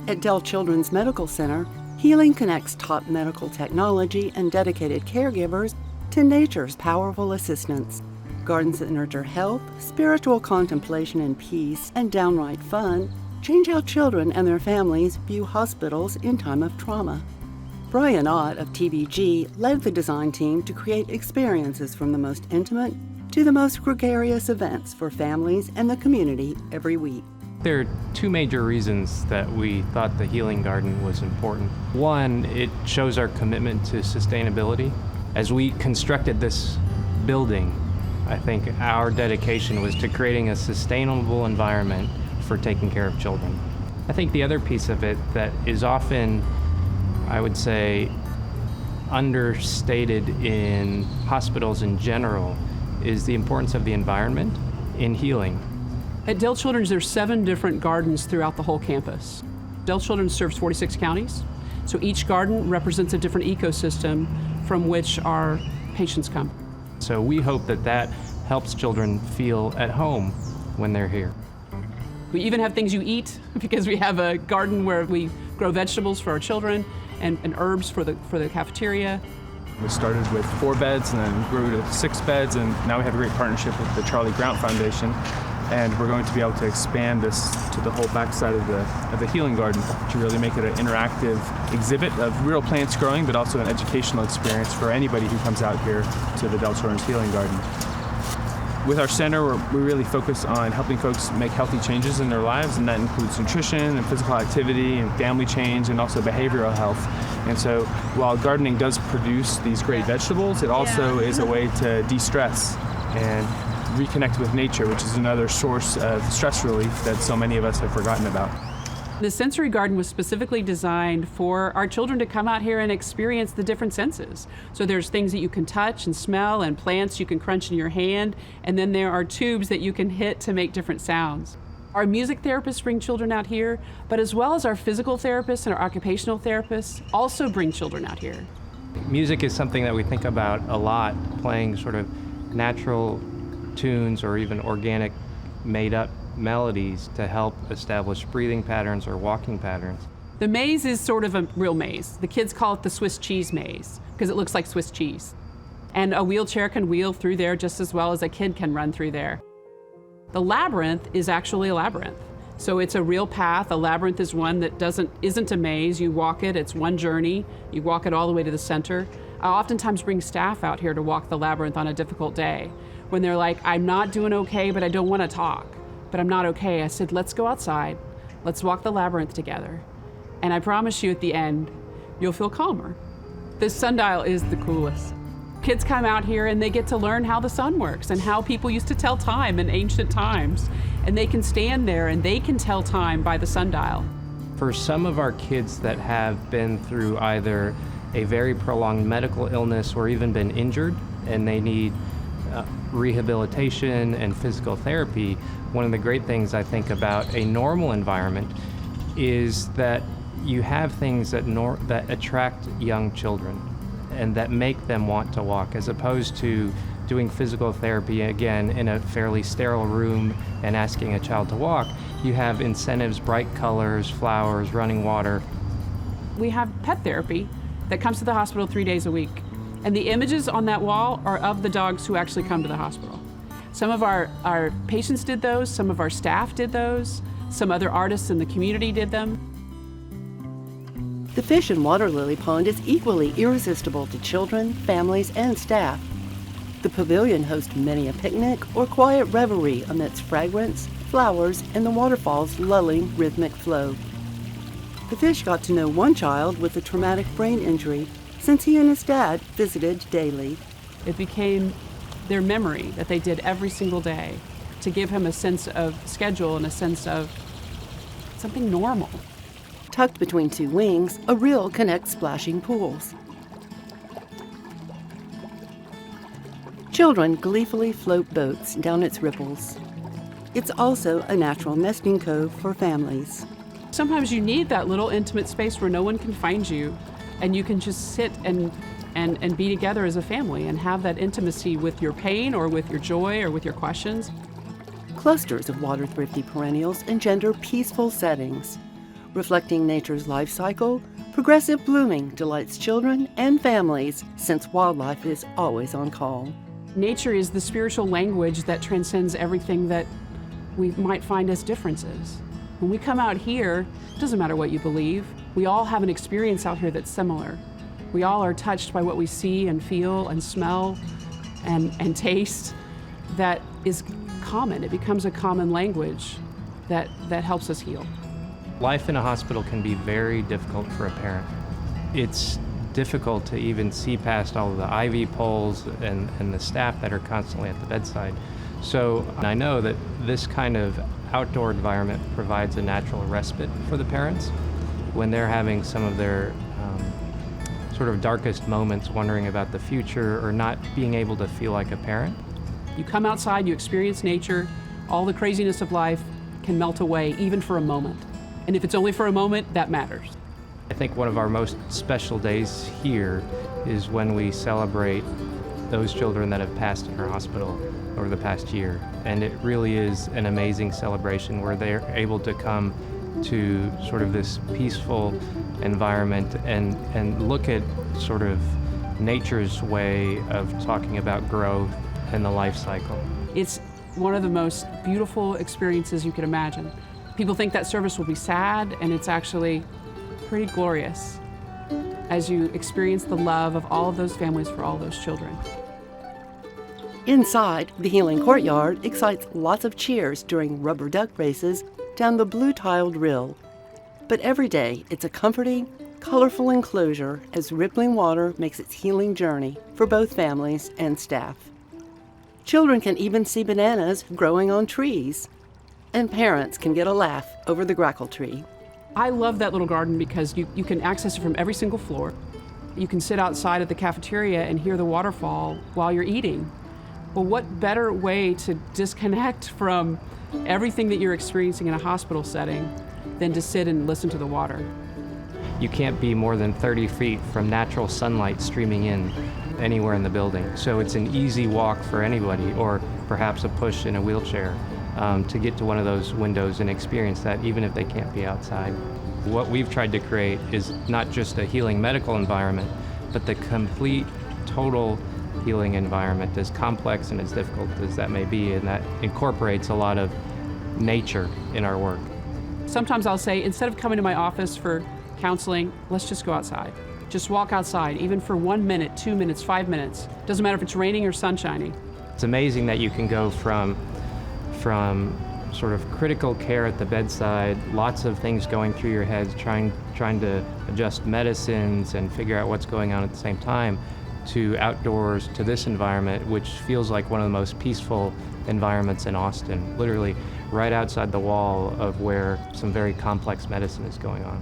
At Dell Children's Medical Center, healing connects top medical technology and dedicated caregivers to nature's powerful assistance. Gardens that nurture health, spiritual contemplation and peace, and downright fun change how children and their families view hospitals in time of trauma. Brian Ott of TBG led the design team to create experiences from the most intimate to the most gregarious events for families and the community every week. There are two major reasons that we thought the Healing Garden was important. One, it shows our commitment to sustainability. As we constructed this building, I think our dedication was to creating a sustainable environment for taking care of children. I think the other piece of it that is often, I would say, understated in hospitals in general is the importance of the environment in healing. At Dell Children's, there's 7 different gardens throughout the whole campus. Dell Children's serves 46 counties, so each garden represents a different ecosystem from which our patients come. So we hope that that helps children feel at home when they're here. We even have things you eat because we have a garden where we grow vegetables for our children and herbs for the cafeteria. We started with 4 beds and then grew to 6 beds, and now we have a great partnership with the Charlie Grount Foundation. And we're going to be able to expand this to the whole backside of the Healing Garden to really make it an interactive exhibit of real plants growing, but also an educational experience for anybody who comes out here to the Dell Children's Healing Garden. With our center, we really focus on helping folks make healthy changes in their lives, and that includes nutrition and physical activity and family change and also behavioral health. And so while gardening does produce these great vegetables, it also is a way to de-stress and reconnect with nature, which is another source of stress relief that so many of us have forgotten about. The sensory garden was specifically designed for our children to come out here and experience the different senses. So there's things that you can touch and smell and plants you can crunch in your hand, and then there are tubes that you can hit to make different sounds. Our music therapists bring children out here, but as well as our physical therapists and our occupational therapists also bring children out here. Music is something that we think about a lot, playing sort of natural tunes or even organic made-up melodies to help establish breathing patterns or walking patterns. The maze is sort of a real maze. The kids call it the Swiss cheese maze because it looks like Swiss cheese. And a wheelchair can wheel through there just as well as a kid can run through there. The labyrinth is actually a labyrinth. So it's a real path. A labyrinth is one that isn't a maze. You walk it, it's one journey. You walk it all the way to the center. I oftentimes bring staff out here to walk the labyrinth on a difficult day. When they're like, I'm not doing okay, but I don't want to talk, but I'm not okay. I said, let's go outside. Let's walk the labyrinth together. And I promise you at the end, you'll feel calmer. This sundial is the coolest. Kids come out here and they get to learn how the sun works and how people used to tell time in ancient times. And they can stand there and they can tell time by the sundial. For some of our kids that have been through either a very prolonged medical illness or even been injured and they need rehabilitation and physical therapy, one of the great things I think about a normal environment is that you have things that attract young children and that make them want to walk, as opposed to doing physical therapy, again, in a fairly sterile room and asking a child to walk. You have incentives, bright colors, flowers, running water. We have pet therapy that comes to the hospital 3 days a week. And the images on that wall are of the dogs who actually come to the hospital. Some of our patients did those, some of our staff did those, some other artists in the community did them. The fish in Water Lily Pond is equally irresistible to children, families, and staff. The pavilion hosts many a picnic or quiet reverie amidst fragrance, flowers, and the waterfall's lulling rhythmic flow. The fish got to know one child with a traumatic brain injury since he and his dad visited daily. It became their memory that they did every single day to give him a sense of schedule and a sense of something normal. Tucked between 2 wings, a reel connects splashing pools. Children gleefully float boats down its ripples. It's also a natural nesting cove for families. Sometimes you need that little intimate space where no one can find you, and you can just sit and be together as a family and have that intimacy with your pain or with your joy or with your questions. Clusters of water-thrifty perennials engender peaceful settings. Reflecting nature's life cycle, Progressive Blooming delights children and families since wildlife is always on call. Nature is the spiritual language that transcends everything that we might find as differences. When we come out here, it doesn't matter what you believe. We all have an experience out here that's similar. We all are touched by what we see and feel and smell and taste that is common. It becomes a common language that helps us heal. Life in a hospital can be very difficult for a parent. It's difficult to even see past all of the IV poles and the staff that are constantly at the bedside. So I know that this kind of outdoor environment provides a natural respite for the parents when they're having some of their sort of darkest moments, wondering about the future or not being able to feel like a parent. You come outside, you experience nature, all the craziness of life can melt away even for a moment. And if it's only for a moment, that matters. I think one of our most special days here is when we celebrate those children that have passed in our hospital over the past year. And it really is an amazing celebration where they're able to come to sort of this peaceful environment and look at sort of nature's way of talking about growth and the life cycle. It's one of the most beautiful experiences you could imagine. People think that service will be sad, and it's actually pretty glorious as you experience the love of all of those families for all those children. Inside, the Healing Courtyard excites lots of cheers during rubber duck races down the blue-tiled rill. But every day, it's a comforting, colorful enclosure as rippling water makes its healing journey for both families and staff. Children can even see bananas growing on trees, and parents can get a laugh over the grackle tree. I love that little garden because you can access it from every single floor. You can sit outside at the cafeteria and hear the waterfall while you're eating. Well, what better way to disconnect from everything that you're experiencing in a hospital setting than to sit and listen to the water? You can't be more than 30 feet from natural sunlight streaming in anywhere in the building. So it's an easy walk for anybody, or perhaps a push in a wheelchair, to get to one of those windows and experience that even if they can't be outside. What we've tried to create is not just a healing medical environment, but the complete, total healing environment, as complex and as difficult as that may be, and that incorporates a lot of nature in our work. Sometimes I'll say, instead of coming to my office for counseling, let's just go outside. Just walk outside, even for 1 minute, 2 minutes, 5 minutes. Doesn't matter if it's raining or sunshining. It's amazing that you can go from sort of critical care at the bedside, lots of things going through your head, trying to adjust medicines and figure out what's going on at the same time, to outdoors, to this environment, which feels like one of the most peaceful environments in Austin, literally right outside the wall of where some very complex medicine is going on.